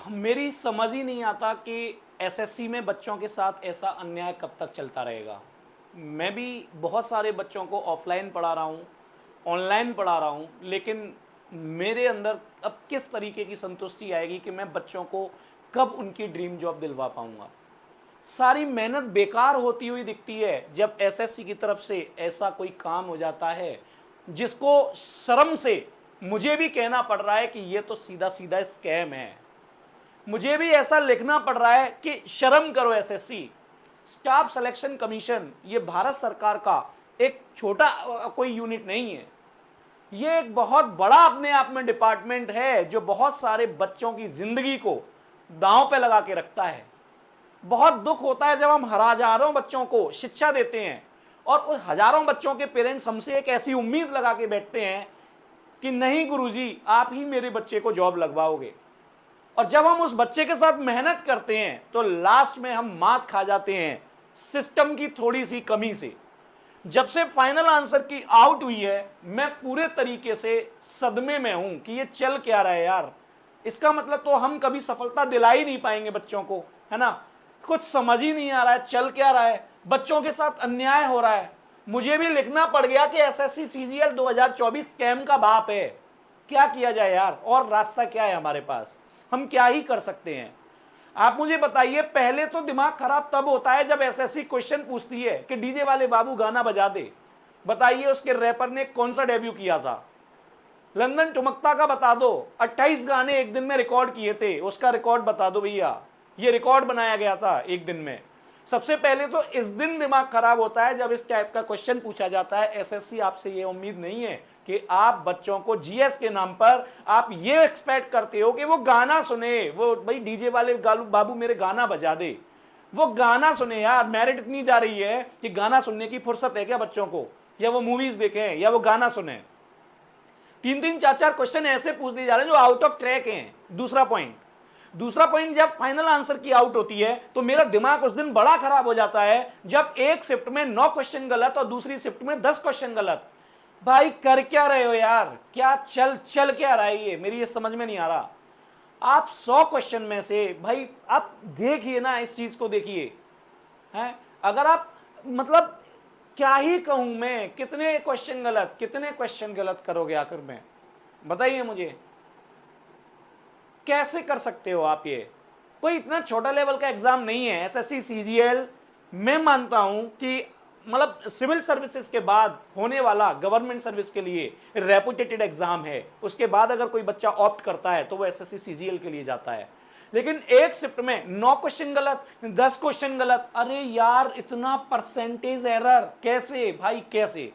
मेरी समझ ही नहीं आता कि एसएससी में बच्चों के साथ ऐसा अन्याय कब तक चलता रहेगा। मैं भी बहुत सारे बच्चों को ऑफलाइन पढ़ा रहा हूँ, ऑनलाइन पढ़ा रहा हूँ, लेकिन मेरे अंदर अब किस तरीके की संतुष्टि आएगी कि मैं बच्चों को कब उनकी ड्रीम जॉब दिलवा पाऊंगा। सारी मेहनत बेकार होती हुई दिखती है जब एसएससी की तरफ से ऐसा कोई काम हो जाता है जिसको शर्म से मुझे भी कहना पड़ रहा है कि ये तो सीधा सीधा स्कैम है। मुझे भी ऐसा लिखना पड़ रहा है कि शर्म करो एसएससी। स्टाफ सिलेक्शन कमीशन ये भारत सरकार का एक छोटा कोई यूनिट नहीं है, ये एक बहुत बड़ा अपने आप में डिपार्टमेंट है जो बहुत सारे बच्चों की जिंदगी को दांव पे लगा के रखता है। बहुत दुख होता है जब हम हजारों बच्चों को शिक्षा देते हैं और उन हजारों बच्चों के पेरेंट्स हमसे एक ऐसी उम्मीद लगा के बैठते हैं कि नहीं गुरुजी आप ही मेरे बच्चे को जॉब लगवाओगे, और जब हम उस बच्चे के साथ मेहनत करते हैं तो लास्ट में हम मात खा जाते हैं सिस्टम की थोड़ी सी कमी से। जब से फाइनल आंसर की आउट हुई है मैं पूरे तरीके से सदमे में हूं कि ये चल क्या रहा है यार। इसका मतलब तो हम कभी सफलता दिला ही नहीं पाएंगे बच्चों को, है ना। कुछ समझ ही नहीं आ रहा है चल क्या रहा है, बच्चों के साथ अन्याय हो रहा है। मुझे भी लिखना पड़ गया कि एसएससी सीजीएल 2024 स्कैम का बाप है। क्या किया जाए यार, और रास्ता क्या है हमारे पास, हम क्या ही कर सकते हैं। आप मुझे बताइए, पहले तो दिमाग खराब तब होता है जब एसएससी क्वेश्चन पूछती है कि डीजे वाले बाबू गाना बजा दे। बताइए उसके रैपर ने कौन सा डेब्यू किया था। लंदन ठुमकता का बता दो, 28 गाने एक दिन में रिकॉर्ड किए थे, उसका रिकॉर्ड बता दो भैया। ये रिकॉर्ड बनाया गया था एक दिन में। सबसे पहले तो इस दिन दिमाग खराब होता है जब इस टाइप का क्वेश्चन पूछा जाता है। एसएससी आपसे ये उम्मीद नहीं है कि आप बच्चों को जीएस के नाम पर आप ये एक्सपेक्ट करते हो कि वो गाना सुने, वो भाई डीजे वाले बाबू मेरे गाना बजा दे, वो गाना सुने यार। मेरिट इतनी जा रही है कि गाना सुनने की फुर्सत है क्या बच्चों को, या वो मूवीज देखें या वो गाना सुने। 3-3 4-4 क्वेश्चन ऐसे पूछ दिए जा रहे हैं जो आउट ऑफ ट्रैक हैं। दूसरा पॉइंट जब फाइनल आंसर की आउट होती है तो मेरा दिमाग उस दिन बड़ा खराब हो जाता है जब एक शिफ्ट में 9 क्वेश्चन गलत और दूसरी शिफ्ट में 10 क्वेश्चन गलत। भाई कर क्या रहे हो यार, क्या चल क्या रहा है, ये मेरी ये समझ में नहीं आ रहा। आप 100 क्वेश्चन में से भाई आप देखिए ना, इस चीज को देखिए हैं। अगर आप मतलब क्या ही कहूं मैं, कितने क्वेश्चन गलत करोगे आखिर में, बताइए मुझे कैसे कर सकते हो आप। ये कोई इतना छोटा लेवल का एग्जाम नहीं है एसएससी सीजीएल। मैं मानता हूं कि मतलब सिविल सर्विसेज के बाद होने वाला गवर्नमेंट सर्विस के लिए रेपुटेटेड एग्जाम है। उसके बाद अगर कोई बच्चा ऑप्ट करता है तो वो एसएससी सीजीएल के लिए जाता है। लेकिन एक शिफ्ट में 9 क्वेश्चन गलत, 10 क्वेश्चन गलत, अरे यार इतना परसेंटेज एरर कैसे भाई, कैसे।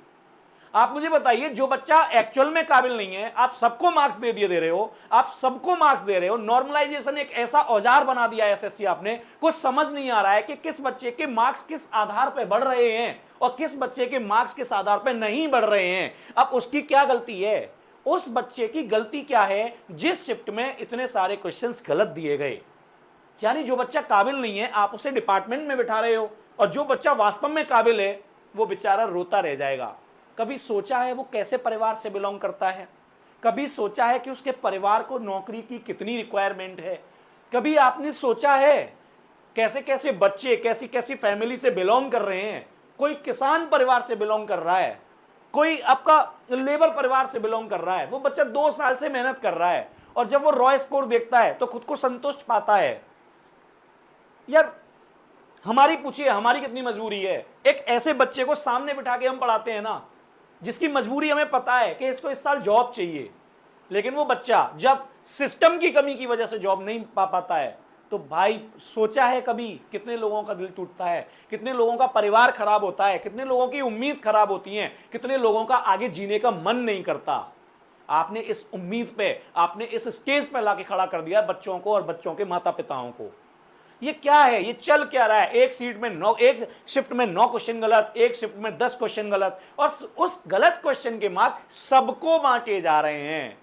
आप मुझे बताइए, जो बच्चा एक्चुअल में काबिल नहीं है आप सबको मार्क्स दे रहे हो, आप सबको मार्क्स दे रहे हो। नॉर्मलाइजेशन एक ऐसा औजार बना दिया है एसएससी आपने, कुछ समझ नहीं आ रहा है कि किस बच्चे के मार्क्स किस आधार पर बढ़ रहे हैं और किस बच्चे के मार्क्स किस आधार पर नहीं बढ़ रहे हैं। अब उसकी क्या गलती है, उस बच्चे की गलती क्या है जिस शिफ्ट में इतने सारे क्वेश्चंस गलत दिए गए। यानी जो बच्चा काबिल नहीं है आप उसे डिपार्टमेंट में बिठा रहे हो, और जो बच्चा वास्तव में काबिल है वो बेचारा रोता रह जाएगा। कभी सोचा है वो कैसे परिवार से बिलोंग करता है, कभी सोचा है कि उसके परिवार को नौकरी की कितनी रिक्वायरमेंट है, कभी आपने सोचा है कैसे कैसे बच्चे कैसी कैसी फैमिली से बिलोंग कर रहे हैं। कोई किसान परिवार से बिलोंग कर रहा है, कोई आपका लेबर परिवार से बिलोंग कर रहा है। वो बच्चा 2 साल से मेहनत कर रहा है और जब वो रॉ स्कोर देखता है तो खुद को संतुष्ट पाता है। यार हमारी पूछिए, हमारी कितनी मजबूरी है। एक ऐसे बच्चे को सामने बिठा के हम पढ़ाते हैं ना, जिसकी मजबूरी हमें पता है कि इसको इस साल जॉब चाहिए, लेकिन वो बच्चा जब सिस्टम की कमी की वजह से जॉब नहीं पा पाता है तो भाई सोचा है कभी कितने लोगों का दिल टूटता है, कितने लोगों का परिवार खराब होता है, कितने लोगों की उम्मीद खराब होती है, कितने लोगों का आगे जीने का मन नहीं करता। आपने इस उम्मीद पे, आपने इस स्टेज पे लाके खड़ा कर दिया बच्चों को और बच्चों के माता पिताओं को। ये क्या है, ये चल क्या रहा है। एक शिफ्ट में 9 क्वेश्चन गलत, एक शिफ्ट में 10 क्वेश्चन गलत, और उस गलत क्वेश्चन के मार्क सबको बांटे जा रहे हैं।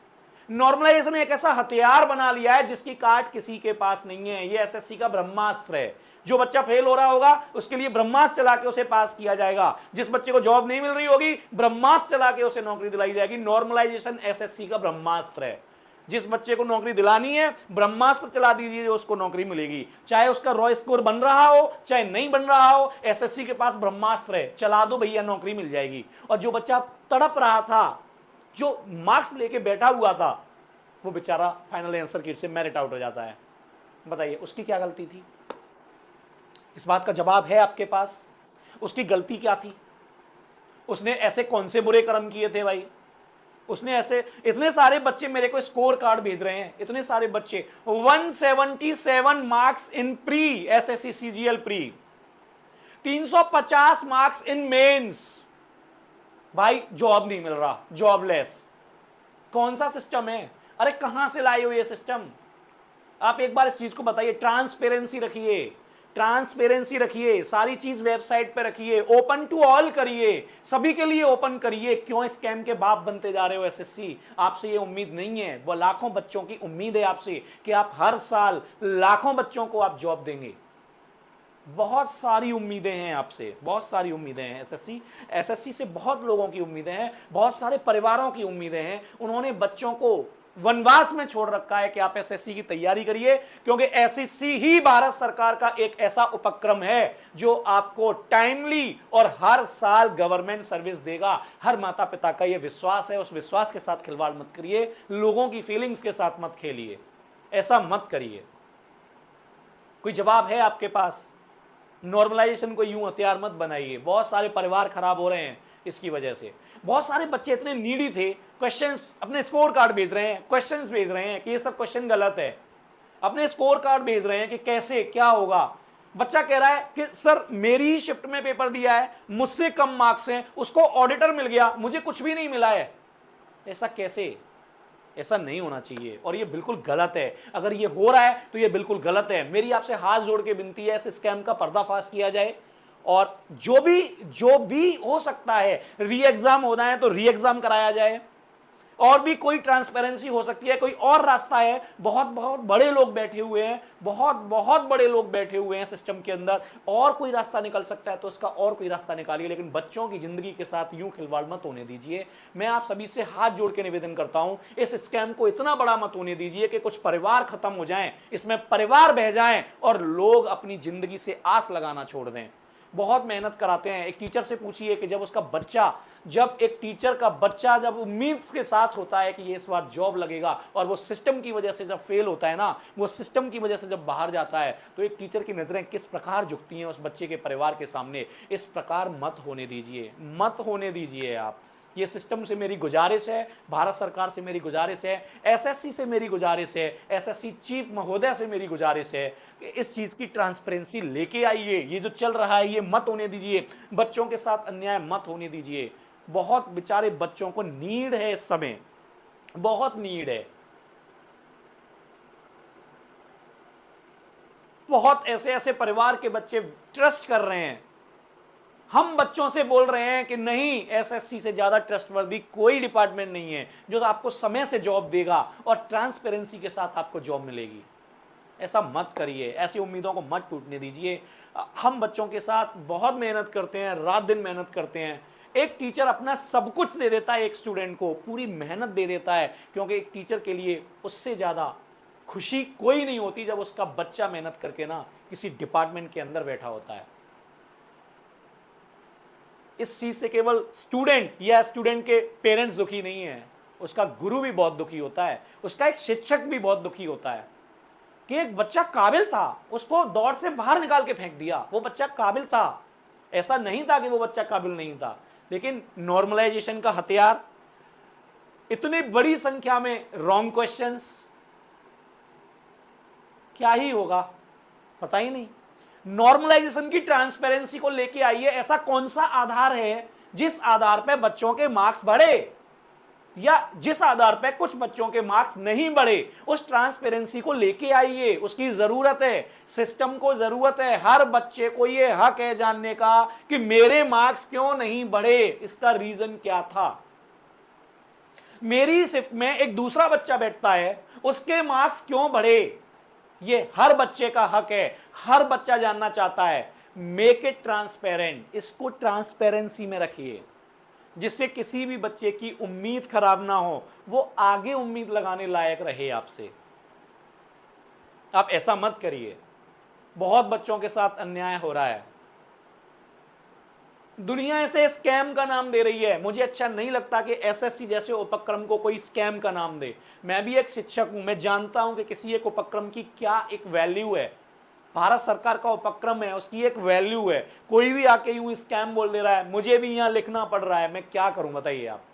नॉर्मलाइजेशन ने एक ऐसा हथियार बना लिया है जिसकी काट किसी के पास नहीं है। ये एसएससी का ब्रह्मास्त्र है। जो बच्चा फेल हो रहा होगा उसके लिए ब्रह्मास्त्र चला के उसे पास किया जाएगा, जिस बच्चे को जॉब नहीं मिल रही होगी ब्रह्मास्त्र चला के उसे नौकरी दिलाई जाएगी। नॉर्मलाइजेशन एसएससी का ब्रह्मास्त्र है। जिस बच्चे को नौकरी दिलानी है ब्रह्मास्त्र चला दीजिए, उसको नौकरी मिलेगी, चाहे उसका रॉ स्कोर बन रहा हो चाहे नहीं बन रहा हो। एसएससी के पास ब्रह्मास्त्र है, चला दो भैया, नौकरी मिल जाएगी। और जो बच्चा तड़प रहा था, जो मार्क्स लेके बैठा हुआ था, वो बेचारा फाइनल आंसर कीट से मेरिट आउट हो जाता है। बताइए उसकी क्या गलती थी? इस बात का जवाब है आपके पास, उसकी गलती क्या थी? उसने ऐसे कौन से बुरे कर्म किए थे भाई? उसने ऐसे, इतने सारे बच्चे मेरे को स्कोर कार्ड भेज रहे हैं, इतने सारे बच्चे, 177 marks in pre SSC CGL pre, 350 marks in mains. भाई जॉब नहीं मिल रहा, जॉबलेस। कौन सा सिस्टम है? अरे कहां से लाए हो ये सिस्टम? आप एक बार इस चीज को बताइए। ट्रांसपेरेंसी रखिए, ट्रांसपेरेंसी रखिए, सारी चीज वेबसाइट पे रखिए, ओपन टू ऑल करिए, सभी के लिए ओपन करिए। क्यों स्कैम के बाप बनते जा रहे हो एसएससी? आपसे ये उम्मीद नहीं है, वो लाखों बच्चों की उम्मीद है आपसे कि आप हर साल लाखों बच्चों को आप जॉब देंगे। बहुत सारी उम्मीदें हैं आपसे, बहुत सारी उम्मीदें हैं। एसएससी से बहुत लोगों की उम्मीदें हैं, बहुत सारे परिवारों की उम्मीदें हैं। उन्होंने बच्चों को वनवास में छोड़ रखा है कि आप एसएससी की तैयारी करिए, क्योंकि एसएससी ही भारत सरकार का एक ऐसा उपक्रम है जो आपको टाइमली और हर साल गवर्नमेंट सर्विस देगा। हर माता पिता का यह विश्वास है, उस विश्वास के साथ खिलवाड़ मत करिए, लोगों की फीलिंग्स के साथ मत खेलिए, ऐसा मत करिए। कोई जवाब है आपके पास? नॉर्मलाइजेशन को यूं हथियार मत बनाइए। बहुत सारे परिवार खराब हो रहे हैं इसकी वजह से। बहुत सारे बच्चे इतने नीडी थे, क्वेश्चंस अपने स्कोर कार्ड भेज रहे हैं, क्वेश्चंस भेज रहे हैं कि ये सब क्वेश्चन गलत है, अपने स्कोर कार्ड भेज रहे हैं कि कैसे क्या होगा। बच्चा कह रहा है कि सर मेरी ही शिफ्ट में पेपर दिया है, मुझसे कम मार्क्स हैं, उसको ऑडिटर मिल गया, मुझे कुछ भी नहीं मिला है। ऐसा कैसे? ऐसा नहीं होना चाहिए और ये बिल्कुल गलत है। अगर ये हो रहा है तो ये बिल्कुल गलत है। मेरी आपसे हाथ जोड़ के विनती है, इस स्कैम का पर्दाफाश किया जाए और जो भी हो सकता है, री एग्जाम होना है तो री एग्जाम कराया जाए। और भी कोई ट्रांसपेरेंसी हो सकती है, कोई और रास्ता है। बहुत बहुत बड़े लोग बैठे हुए हैं, बहुत बहुत बड़े लोग बैठे हुए हैं सिस्टम के अंदर, और कोई रास्ता निकल सकता है तो उसका और कोई रास्ता निकालिए, लेकिन बच्चों की जिंदगी के साथ यूं खिलवाड़ मत होने दीजिए। मैं आप सभी से हाथ जोड़ के निवेदन करता हूं, इस स्कैम को इतना बड़ा मत होने दीजिए कि कुछ परिवार खत्म हो जाएं, इसमें परिवार बह जाएं और लोग अपनी जिंदगी से आस लगाना छोड़ दें। बहुत मेहनत कराते हैं। एक टीचर से पूछिए कि जब एक टीचर का बच्चा जब उम्मीद के साथ होता है कि ये इस बार जॉब लगेगा और वो सिस्टम की वजह से जब फेल होता है ना, वो सिस्टम की वजह से जब बाहर जाता है, तो एक टीचर की नजरें किस प्रकार झुकती हैं उस बच्चे के परिवार के सामने। इस प्रकार मत होने दीजिए, मत होने दीजिए आप। ये सिस्टम से मेरी गुजारिश है, भारत सरकार से मेरी गुजारिश है, एसएससी से मेरी गुजारिश है, एसएससी चीफ महोदय से मेरी गुजारिश है कि इस चीज की ट्रांसपेरेंसी लेके आइए। ये जो चल रहा है ये मत होने दीजिए, बच्चों के साथ अन्याय मत होने दीजिए। बहुत बेचारे बच्चों को नीड है इस समय, बहुत नीड है। बहुत ऐसे ऐसे परिवार के बच्चे ट्रस्ट कर रहे हैं। हम बच्चों से बोल रहे हैं कि नहीं, एसएससी से ज्यादा ट्रस्टवर्दी कोई डिपार्टमेंट नहीं है जो आपको समय से जॉब देगा और ट्रांसपेरेंसी के साथ आपको जॉब मिलेगी। ऐसा मत करिए, ऐसी उम्मीदों को मत टूटने दीजिए। हम बच्चों के साथ बहुत मेहनत करते हैं, रात दिन मेहनत करते हैं। एक टीचर अपना सब कुछ दे देता है, एक स्टूडेंट को पूरी मेहनत दे देता है, क्योंकि एक टीचर के लिए उससे ज्यादा खुशी कोई नहीं होती जब उसका बच्चा मेहनत करके ना किसी डिपार्टमेंट के अंदर बैठा होता है। इस चीज से केवल स्टूडेंट या स्टूडेंट के पेरेंट्स दुखी नहीं है, उसका गुरु भी बहुत दुखी होता है, उसका एक शिक्षक भी बहुत दुखी होता है कि एक बच्चा काबिल था, उसको दौड़ से बाहर निकाल के फेंक दिया। वो बच्चा काबिल था, ऐसा नहीं था कि वो बच्चा काबिल नहीं था, लेकिन नॉर्मलाइजेशन का हथियार, इतनी बड़ी संख्या में रॉन्ग क्वेश्चंस, क्या ही होगा पता ही नहीं। नॉर्मलाइजेशन की ट्रांसपेरेंसी को लेके आइए। ऐसा कौन सा आधार है जिस आधार पे बच्चों के मार्क्स बढ़े या जिस आधार पे कुछ बच्चों के मार्क्स नहीं बढ़े? उस ट्रांसपेरेंसी को लेके आइए, उसकी जरूरत है, सिस्टम को जरूरत है। हर बच्चे को यह हक है जानने का कि मेरे मार्क्स क्यों नहीं बढ़े, इसका रीजन क्या था। मेरी शिफ्ट में एक दूसरा बच्चा बैठता है, उसके मार्क्स क्यों बढ़े, ये हर बच्चे का हक है, हर बच्चा जानना चाहता है। मेक इट ट्रांसपेरेंट, इसको ट्रांसपेरेंसी में रखिए। जिससे किसी भी बच्चे की उम्मीद खराब ना हो, वो आगे उम्मीद लगाने लायक रहे आपसे। आप ऐसा मत करिए। बहुत बच्चों के साथ अन्याय हो रहा है। दुनिया इसे स्कैम का नाम दे रही है। मुझे अच्छा नहीं लगता कि एसएससी जैसे उपक्रम को कोई स्कैम का नाम दे। मैं भी एक शिक्षक हूं, मैं जानता हूं कि किसी एक उपक्रम की क्या एक वैल्यू है। भारत सरकार का उपक्रम है, उसकी एक वैल्यू है। कोई भी आके यूं स्कैम बोल दे रहा है, मुझे भी यहां लिखना पड़ रहा है, मैं क्या करूं बताइए आप।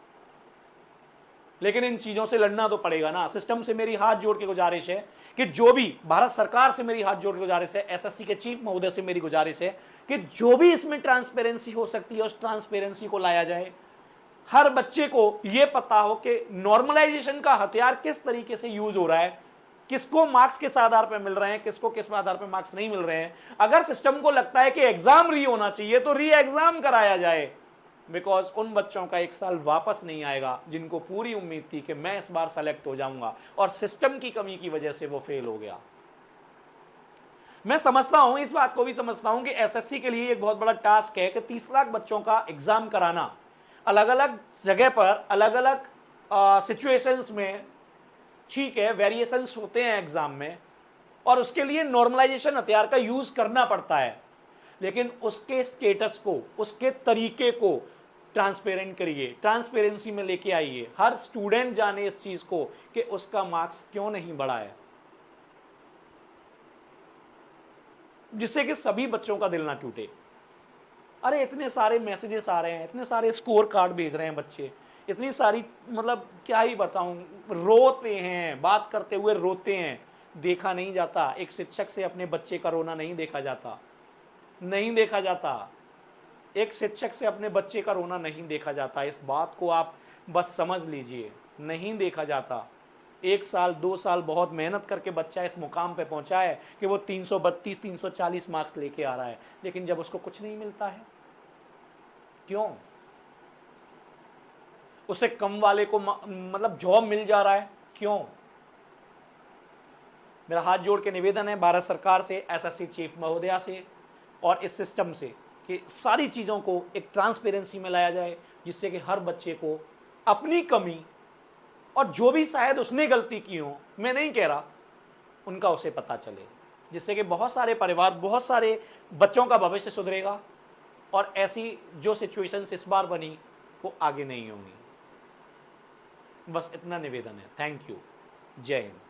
लेकिन इन चीजों से लड़ना तो पड़ेगा ना। सिस्टम से मेरी हाथ जोड़ के गुजारिश है कि जो भी, भारत सरकार से मेरी हाथ जोड़ के गुजारिश है, एसएससी के चीफ महोदय से मेरी गुजारिश है कि जो भी इसमें ट्रांसपेरेंसी हो सकती है उस ट्रांसपेरेंसी को लाया जाए। हर बच्चे को यह पता हो कि नॉर्मलाइजेशन का हथियार किस तरीके से यूज हो रहा है, किसको मार्क्स किस आधार पर मिल रहे हैं, किसको किस आधार पर मार्क्स नहीं मिल रहे हैं। अगर सिस्टम को लगता है कि एग्जाम री होना चाहिए तो री एग्जाम कराया जाए, बिकॉज उन बच्चों का एक साल वापस नहीं आएगा जिनको पूरी उम्मीद थी कि मैं इस बार सेलेक्ट हो जाऊंगा और सिस्टम की कमी की वजह से वो फेल हो गया। मैं समझता हूं, इस बात को भी समझता हूं कि एसएससी के लिए एक बहुत बड़ा टास्क है कि 30 लाख बच्चों का एग्जाम कराना, अलग अलग जगह पर अलग अलग सिचुएशंस में। ठीक है, वेरिएशंस होते हैं एग्जाम में और उसके लिए नॉर्मलाइजेशन हथियार का यूज करना पड़ता है, लेकिन उसके स्टेटस को, उसके तरीके को ट्रांसपेरेंट करिए, ट्रांसपेरेंसी में लेके आइए। हर स्टूडेंट जाने इस चीज को कि उसका मार्क्स क्यों नहीं बढ़ा है, जिससे कि सभी बच्चों का दिल ना टूटे। अरे इतने सारे मैसेजेस आ रहे हैं, इतने सारे स्कोर कार्ड भेज रहे हैं बच्चे, इतनी सारी, मतलब क्या ही बताऊं, रोते हैं, बात करते हुए रोते हैं। देखा नहीं जाता, एक शिक्षक से अपने बच्चे का रोना नहीं देखा जाता, नहीं देखा जाता। एक शिक्षक से अपने बच्चे का रोना नहीं देखा जाता। इस बात को आप बस समझ लीजिए, नहीं देखा जाता। 1 साल 2 साल बहुत मेहनत करके बच्चा इस मुकाम पे पहुंचा है कि वो 332 340 मार्क्स लेके आ रहा है, लेकिन जब उसको कुछ नहीं मिलता है, क्यों? उसे कम वाले को मतलब जॉब मिल जा रहा है, क्यों? मेरा हाथ जोड़ के निवेदन है भारत सरकार से, एसएससी चीफ महोदया से और इस सिस्टम से कि सारी चीज़ों को एक ट्रांसपेरेंसी में लाया जाए, जिससे कि हर बच्चे को अपनी कमी और जो भी शायद उसने गलती की हो, मैं नहीं कह रहा, उनका उसे पता चले, जिससे कि बहुत सारे परिवार, बहुत सारे बच्चों का भविष्य सुधरेगा और ऐसी जो सिचुएशंस इस बार बनी वो आगे नहीं होंगी। बस इतना निवेदन है। Thank you. जय हिंद।